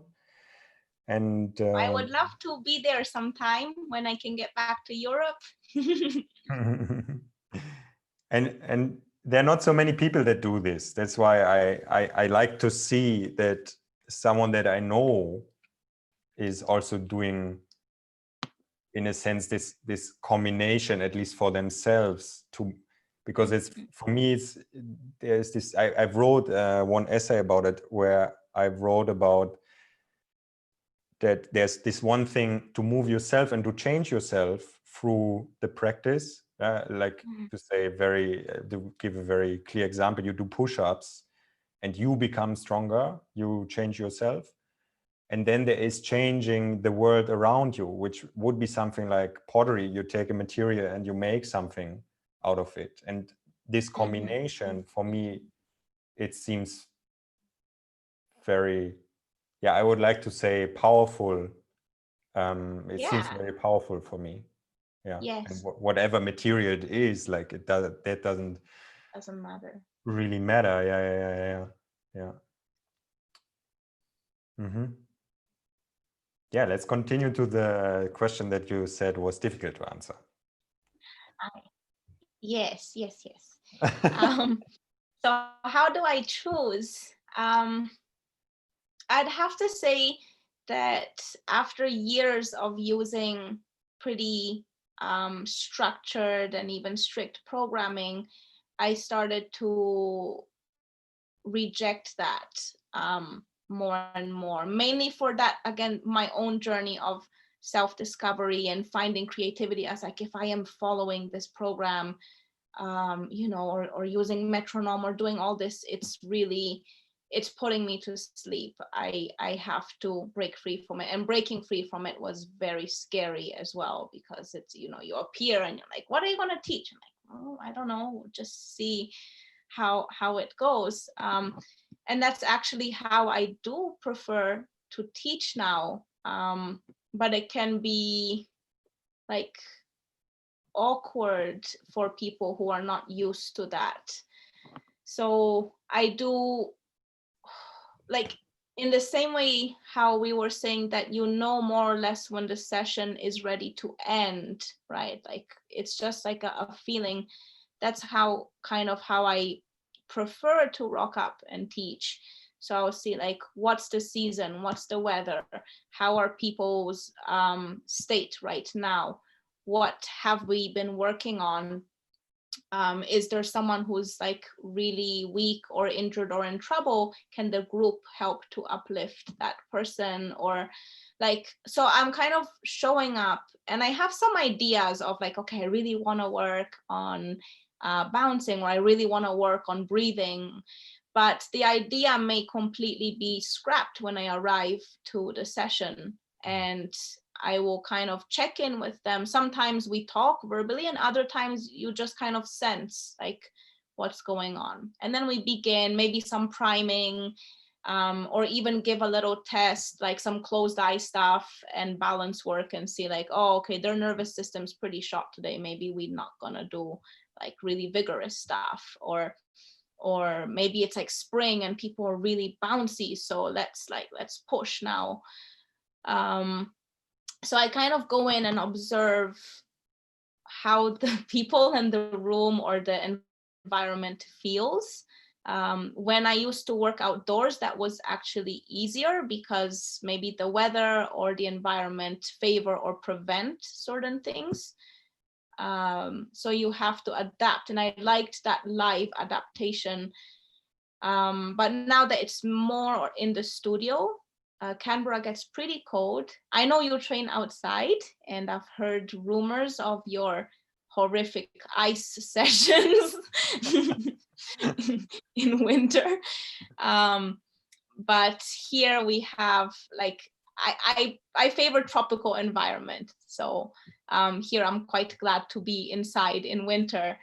And I would love to be there sometime when I can get back to Europe. and there are not so many people that do this. That's why I like to see that someone that I know is also doing, in a sense, this combination, at least for themselves, because it's, for me, there's this, I've wrote one essay about it where I wrote about that there's this one thing to move yourself and to change yourself through the practice. Like to say to give a very clear example, you do push-ups and you become stronger, you change yourself. And then there is changing the world around you, which would be something like pottery. You take a material and you make something out of it. And this combination, for me, it seems very, I would like to say powerful. It seems very powerful for me. Yes. And whatever material it is, like that doesn't matter. really matter. Yeah. Yeah, let's continue to the question that you said was difficult to answer. Yes. So how do I choose? I'd have to say that after years of using pretty structured and even strict programming, I started to reject that more and more, mainly for that, again, my own journey of self-discovery and finding creativity as like, if I am following this program, or using metronome or doing all this, it's putting me to sleep. I have to break free from it, and breaking free from it was very scary as well, because it's, you appear and you're like, what are you going to teach? I'm like, oh, I don't know, just see how it goes. And that's actually how I do prefer to teach now. But it can be like awkward for people who are not used to that. So I do, like, in the same way how we were saying that more or less when the session is ready to end, right? Like, it's just like a feeling. That's how I prefer to rock up and teach. So I'll see, like, what's the season, what's the weather, how are people's state right now, what have we been working on, is there someone who's like really weak or injured or in trouble? Can the group help to uplift that person? Or like, so I'm kind of showing up, and I have some ideas of like, okay, I really want to work on bouncing, or I really want to work on breathing, but the idea may completely be scrapped when I arrive to the session. And I will kind of check in with them. Sometimes we talk verbally, and other times you just kind of sense like what's going on. And then we begin maybe some priming, or even give a little test, like some closed eye stuff and balance work, and see like, oh, okay, their nervous system's pretty shot today. Maybe we're not gonna do like really vigorous stuff, or maybe it's like spring and people are really bouncy, so let's push now. So I kind of go in and observe how the people in the room or the environment feels. When I used to work outdoors, that was actually easier because maybe the weather or the environment favor or prevent certain things. So you have to adapt, and I liked that live adaptation. But now that it's more in the studio, Canberra gets pretty cold. I know you train outside, and I've heard rumors of your horrific ice sessions in winter. But here we have like I favor tropical environment. So here I'm quite glad to be inside in winter.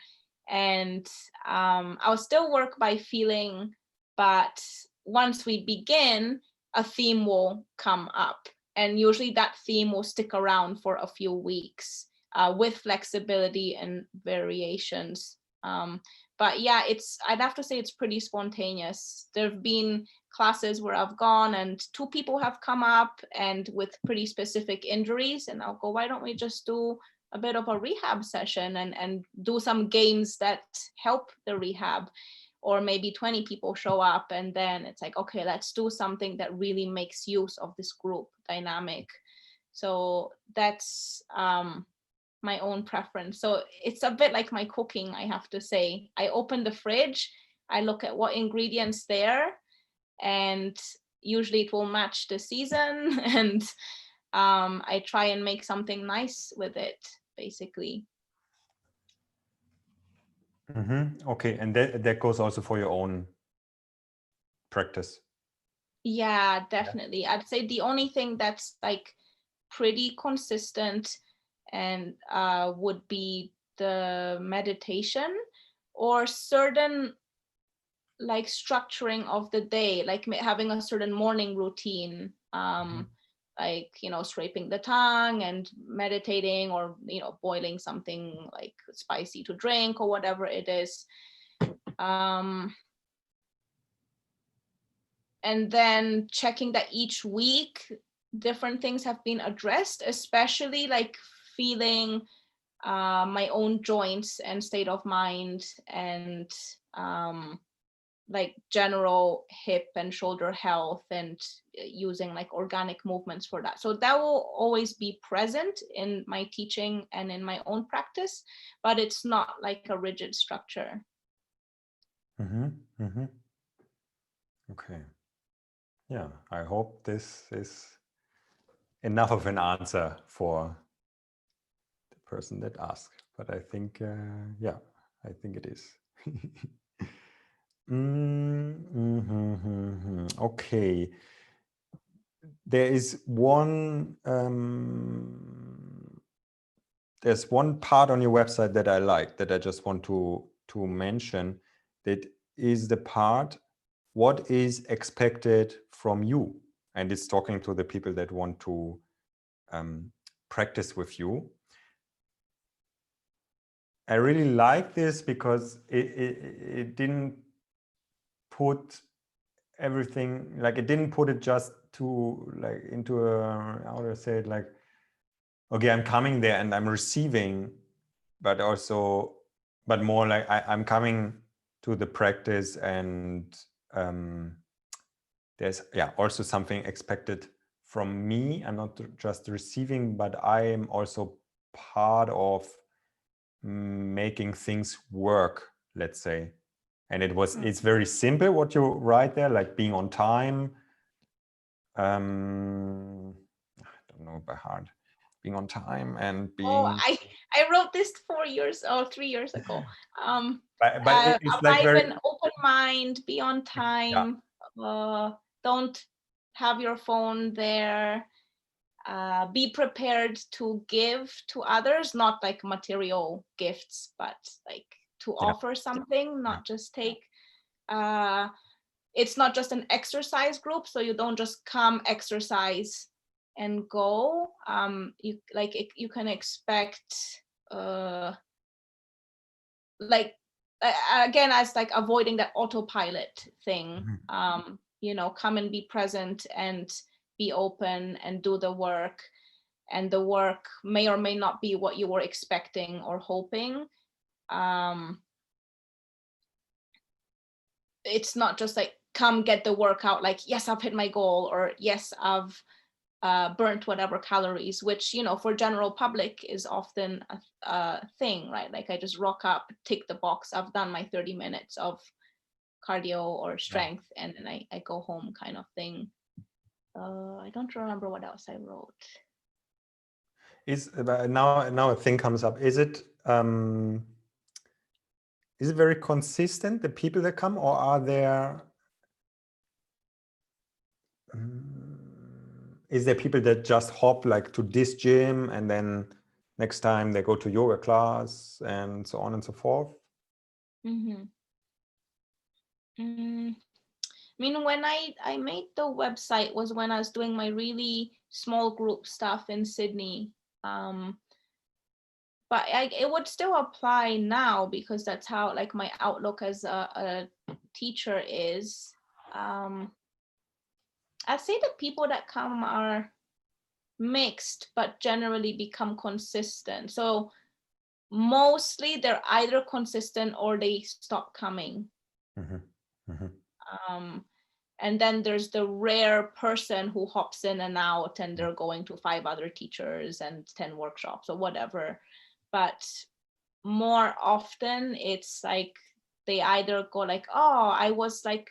And I'll still work by feeling, but once we begin, a theme will come up. And usually that theme will stick around for a few weeks with flexibility and variations. But yeah, I'd have to say it's pretty spontaneous. There have been classes where I've gone and 2 people have come up and with pretty specific injuries, and I'll go, why don't we just do a bit of a rehab session and do some games that help the rehab? Or maybe 20 people show up and then it's like, okay, let's do something that really makes use of this group dynamic. So that's my own preference. So it's a bit like my cooking, I have to say. I open the fridge, I look at what ingredients there, and usually it will match the season, and I try and make something nice with it, basically. Okay, and that goes also for your own practice. Yeah, definitely. I'd say the only thing that's like pretty consistent and would be the meditation or certain like structuring of the day, like having a certain morning routine, like, you know, scraping the tongue and meditating, or, you know, boiling something like spicy to drink or whatever it is. And then checking that each week different things have been addressed, especially like feeling my own joints and state of mind, and like general hip and shoulder health, and using like organic movements for that. So that will always be present in my teaching and in my own practice, but it's not like a rigid structure. Okay. Yeah, I hope this is enough of an answer for the person that asked. But I think, yeah, I think it is. Okay. There is there's one part on your website that I like, that I just want to mention. That is the part, what is expected from you? And it's talking to the people that want to practice with you. I really like this because it didn't put everything, like it didn't put it just to like into a, how do I say it, like, okay, I'm coming there and I'm receiving, but also, but more like I'm coming to the practice, and there's also something expected from me. I'm not just receiving, but I am also part of making things work, let's say. And it's very simple what you write there, like being on time. I don't know by heart. Being on time and being. Oh, I wrote this 4 years or 3 years ago. But it's like arrive very an open mind, be on time. Don't have your phone there. Be prepared to give to others, not like material gifts, but like to offer something, not just take. It's not just an exercise group, so you don't just come, exercise, and go. You can expect like again, as like avoiding that autopilot thing. You know, come and be present and be open and do the work, and the work may or may not be what you were expecting or hoping. It's not just like come get the workout, like yes, I've hit my goal, or yes, I've burnt whatever calories, which, you know, for general public is often a thing, right? Like I just rock up, tick the box, I've done my 30 minutes of cardio or strength, and then I go home, kind of thing. I don't remember what else I wrote. Now a thing comes up. Is it very consistent, the people that come, or are there is there people that just hop like to this gym and then next time they go to yoga class and so on and so forth? Mm-hmm. I mean, when I made the website was when I was doing my really small group stuff in Sydney. But it would still apply now because that's how like my outlook as a teacher is. I'd say the people that come are mixed, but generally become consistent. So mostly they're either consistent or they stop coming. Mm-hmm. Mm-hmm. And then there's the rare person who hops in and out and they're going to 5 other teachers and 10 workshops or whatever. But more often it's like they either go like, oh, I was like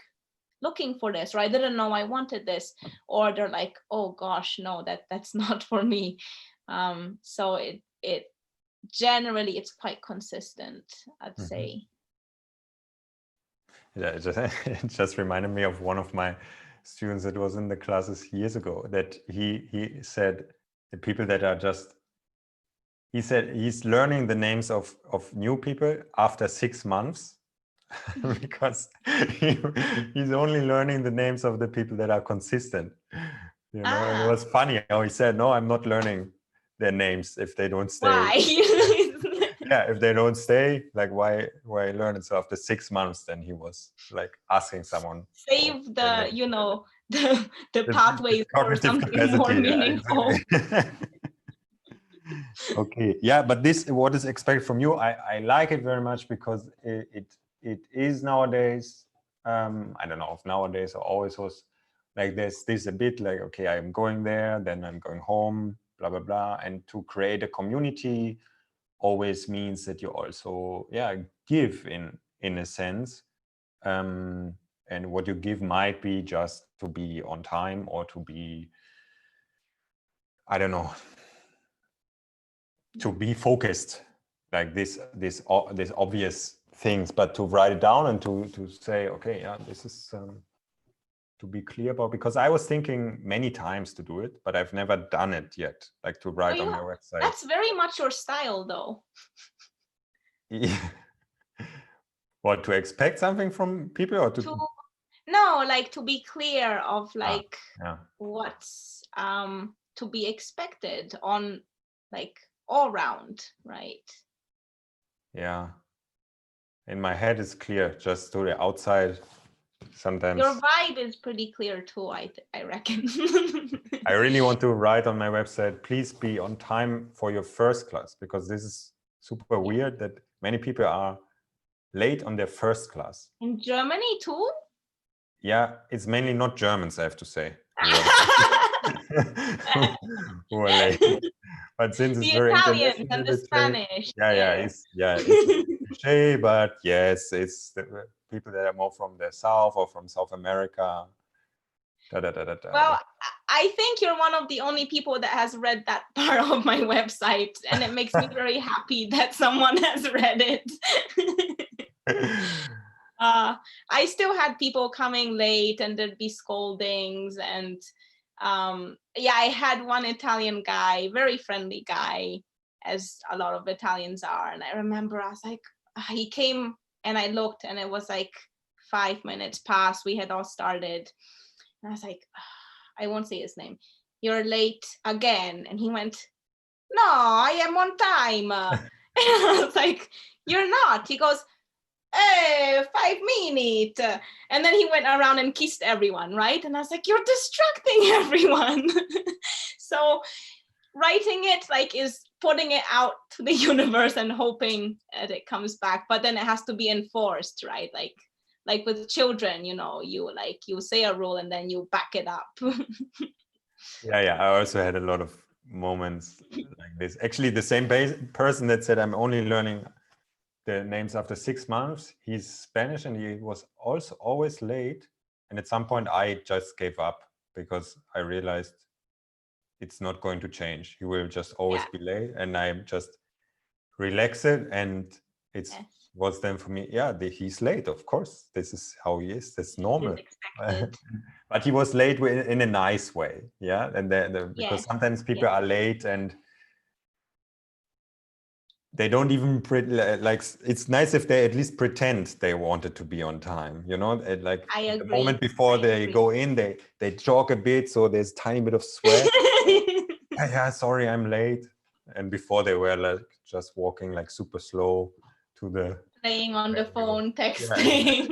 looking for this, or I didn't know I wanted this, or they're like, oh gosh, no, that's not for me. So it generally it's quite consistent, I'd say. Yeah, it just reminded me of one of my students that was in the classes years ago, that he said the people that are just, he said he's learning the names of new people after 6 months because he's only learning the names of the people that are consistent. You know, and it was funny how he said, no, I'm not learning their names if they don't stay. Why? Yeah, if they don't stay, like why learn it? So after 6 months, then he was like asking someone, save the, you know, the pathways for something capacity, more yeah, meaningful. exactly. Okay, yeah, but this, what is expected from you, I like it very much because it is nowadays, I don't know if nowadays or always was, like there's this a bit like, okay, I'm going there, then I'm going home, blah blah blah, and to create a community always means that you also, yeah, give in a sense, and what you give might be just to be on time or to be, I don't know, to be focused, like this obvious things, but to write it down and to say, okay, yeah, this is to be clear about, because I was thinking many times to do it, but I've never done it yet, like to write on my website. That's very much your style though. What, to expect something from people or to no, like to be clear of like yeah. what's to be expected on like all round, right? Yeah, in my head it's clear, just to the outside sometimes. Your vibe is pretty clear too, I reckon. I really want to write on my website, please be on time for your first class, because this is super weird that many people are late on their first class. In Germany too? Yeah, it's mainly not Germans, I have to say, who are late. But since it's the very Italians international, and the Spanish. it's cliche, but yes, it's the people that are more from the South or from South America. Well, I think you're one of the only people that has read that part of my website, and it makes me very happy that someone has read it. I still had people coming late and there'd be scoldings, and yeah, I had one Italian guy, very friendly guy, as a lot of Italians are, and I remember I was like, he came and I looked and it was like 5 minutes past we had all started, and I was like, I won't say his name, you're late again. And he went, no, I am on time. And I was like, you're not. He goes, hey, 5 minutes. And then he went around and kissed everyone, right? And I was like, you're distracting everyone. So writing it like is putting it out to the universe and hoping that it comes back, but then it has to be enforced, right? Like with children, you know, you say a rule and then you back it up. Yeah, I also had a lot of moments like this. Actually, the same person that said I'm only learning the names after 6 months, he's Spanish and he was also always late. And at some point I just gave up because I realized it's not going to change. He will just always be late, and I'm just relax it, and it's was then for me, yeah, he's late. Of course, this is how he is. That's It normal. is expected. But he was late in a nice way, yeah. And because Yes. sometimes people Yes. are late and they don't even like. It's nice if they at least pretend they wanted to be on time. You know, like I the agree. moment before they go in, they jog a bit, so there's a tiny bit of sweat. Yeah, sorry, I'm late. And before they were like just walking like super slow to the Playing on the venue. phone, Yeah, texting.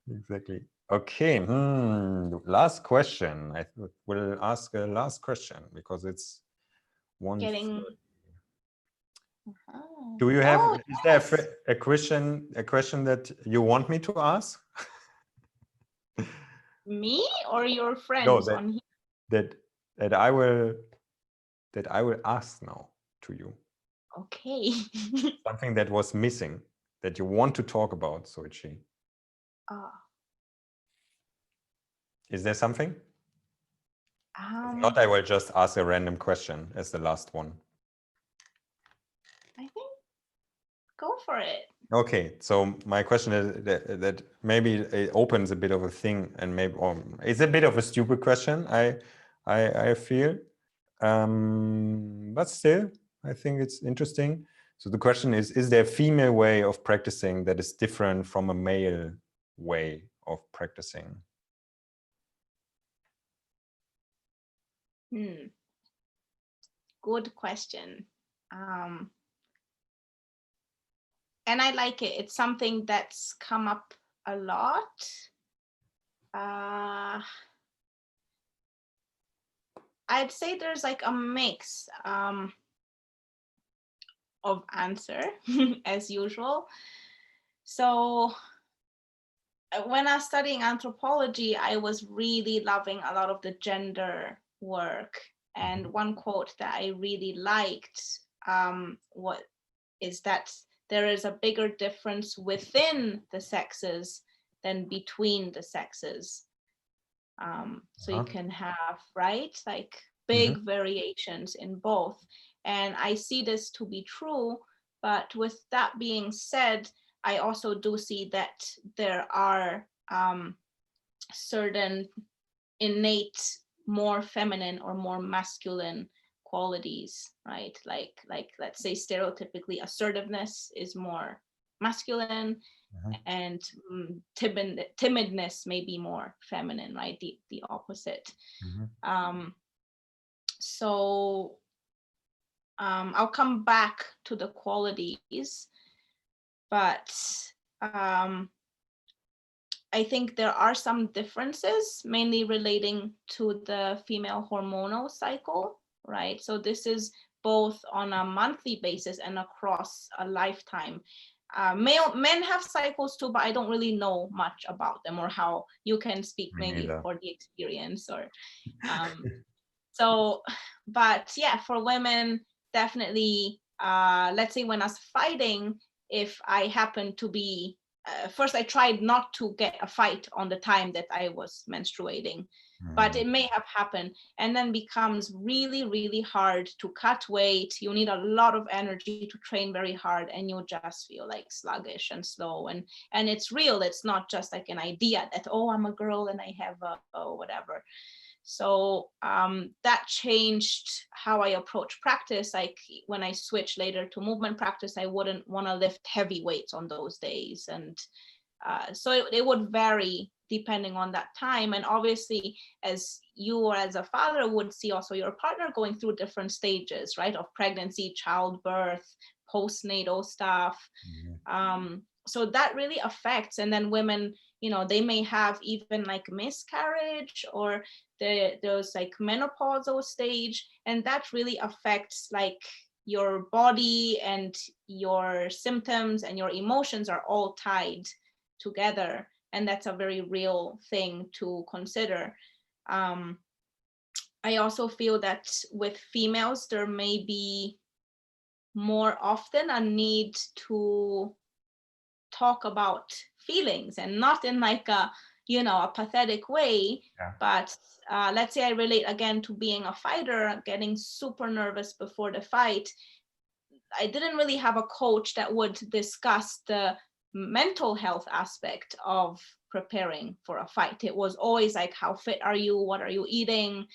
exactly. Okay. Last question. I will ask a last question because it's one. Getting. Do you have? Oh, Is there yes. a question that you want me to ask? Me or your No, friends on here? that I will ask now to you. Okay. Something that was missing that you want to talk about, Soisci. Is there something? If not, I will just ask a random question as the last one. I think go for it. Okay, so my question is that maybe it opens a bit of a thing, and maybe it's a bit of a stupid question. I feel, but still, I think it's interesting. So the question is there a female way of practicing that is different from a male way of practicing? Good question. And I like it. It's something that's come up a lot. I'd say there's like a mix of answer as usual. So when I was studying anthropology, I was really loving a lot of the gender work. And one quote that I really liked what is that there is a bigger difference within the sexes than between the sexes. So you can have, right, like big variations in both. And I see this to be true. But with that being said, I also do see that there are certain innate more feminine or more masculine qualities, right? Like let's say stereotypically assertiveness is more masculine, and timidness may be more feminine, right? The opposite. So I'll come back to the qualities, but I think there are some differences, mainly relating to the female hormonal cycle, right? So this is both on a monthly basis and across a lifetime. Men have cycles too, but I don't really know much about them, or how you can speak maybe for the experience, or so. But yeah, for women, definitely, let's say when I was fighting, if I happen to be first I tried not to get a fight on the time that I was menstruating, but it may have happened, and then becomes really, really hard to cut weight. You need a lot of energy to train very hard, and you just feel like sluggish and slow, and it's real. It's not just like an idea that, oh, I'm a girl and I have whatever. So that changed how I approach practice. Like when I switched later to movement practice, I wouldn't want to lift heavy weights on those days. And so it would vary depending on that time. And obviously, as you or as a father would see also your partner going through different stages, right, of pregnancy, childbirth, postnatal stuff. So that really affects. And then women, they may have even like miscarriage, or there's like menopausal stage, and that really affects like your body, and your symptoms and your emotions are all tied together, and that's a very real thing to consider. I also feel that with females there may be more often a need to talk about feelings, and not in like a pathetic way. But let's say I relate again to being a fighter, getting super nervous before the fight. I didn't really have a coach that would discuss the mental health aspect of preparing for a fight. It was always like, how fit are you? What are you eating?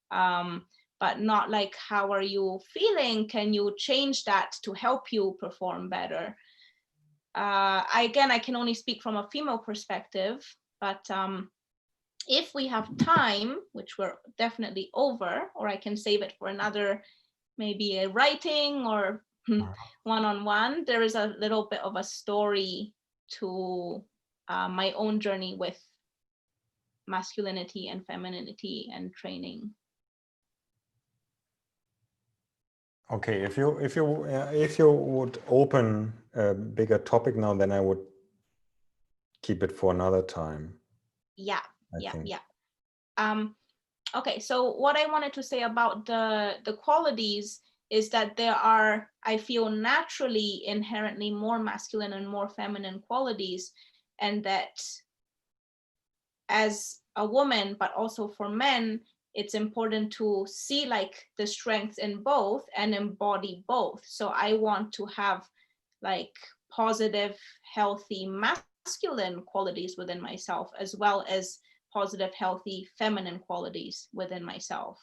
But not like, how are you feeling? Can you change that to help you perform better? Again, I can only speak from a female perspective, but if we have time, which we're definitely over, or I can save it for another, maybe a writing or one-on-one, there is a little bit of a story to my own journey with masculinity and femininity and training. Okay, if you would open a bigger topic now, then I would keep it for another time. Yeah. Okay, so what I wanted to say about the qualities is that there are, I feel, naturally inherently more masculine and more feminine qualities, and that as a woman, but also for men, it's important to see like the strengths in both and embody both. So I want to have like positive, healthy, masculine qualities within myself, as well as positive, healthy, feminine qualities within myself,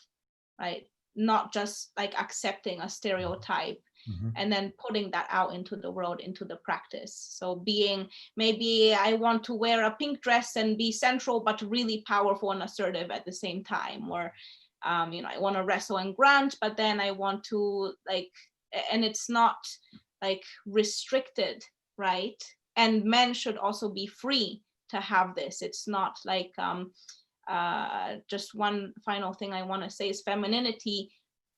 right? Not just like accepting a stereotype and then putting that out into the world, into the practice. So being, maybe I want to wear a pink dress and be central, but really powerful and assertive at the same time. Or, you know, I want to wrestle and grunt, but then I want to like, and it's not like restricted, right? And men should also be free to have this. It's not like, just one final thing I want to say is femininity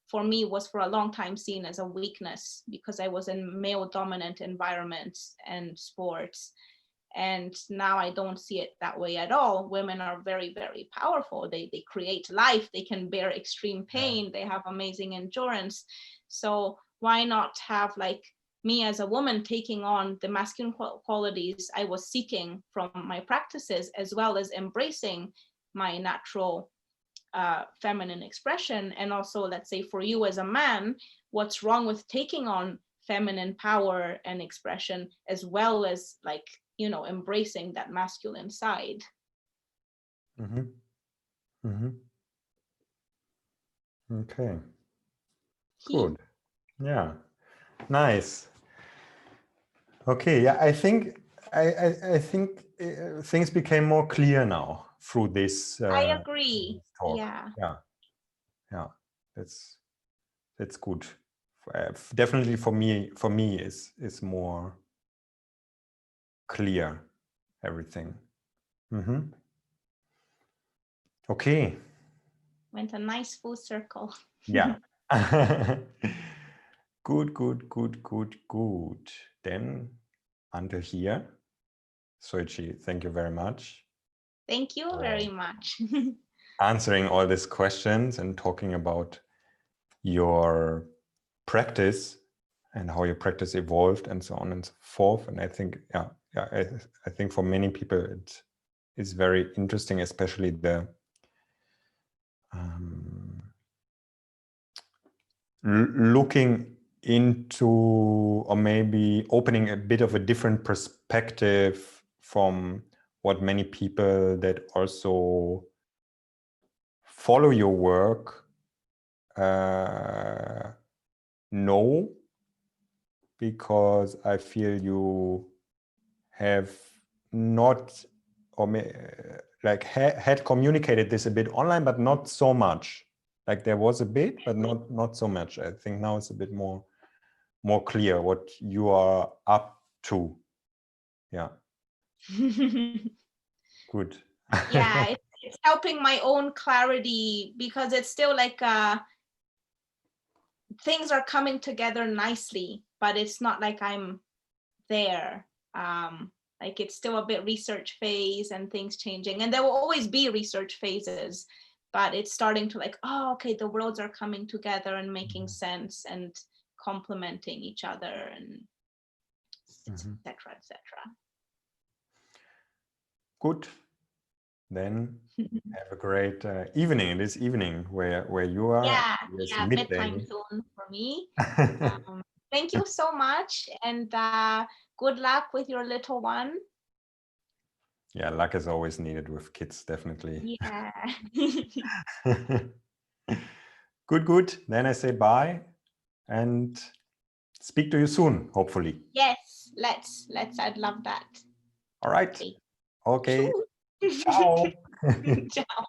for me was for a long time seen as a weakness because I was in male dominant environments and sports. And now I don't see it that way at all. Women are very, very powerful. They create life. They can bear extreme pain. They have amazing endurance. So why not have like me as a woman taking on the masculine qualities I was seeking from my practices, as well as embracing my natural feminine expression. And also, let's say for you as a man, what's wrong with taking on feminine power and expression, as well as like, you know, embracing that masculine side? Okay, good. Yeah, nice. Okay, yeah, I think things became more clear now through this. I agree. Talk. Yeah. That's good. Definitely for me is more clear everything. Okay. Went a nice full circle. Yeah. Good. Then until here, Soisci, thank you very much. Thank you very much. Answering all these questions and talking about your practice and how your practice evolved and so on and so forth. And I think, I think for many people it is very interesting, especially the looking into, or maybe opening a bit of a different perspective from what many people that also follow your work know, because I feel you have not, or like had communicated this a bit online, but not so much. Like there was a bit, but not so much. I think now it's a bit more clear what you are up to. Yeah. Good. Yeah, it's helping my own clarity, because it's still like things are coming together nicely, but it's not like I'm there. Like it's still a bit research phase and things changing, and there will always be research phases, but it's starting to like, oh, okay, the worlds are coming together and making sense and complementing each other, and etc. Good. Then have a great evening. This evening where you are. Yeah, It's bedtime midday. soon for me. Thank you so much, and good luck with your little one. Yeah, luck is always needed with kids, definitely. Yeah. Good. Then I say bye and speak to you soon, hopefully. Yes, let's. I'd love that. All right. Okay. Okay. Tschüss. Ciao. Ciao.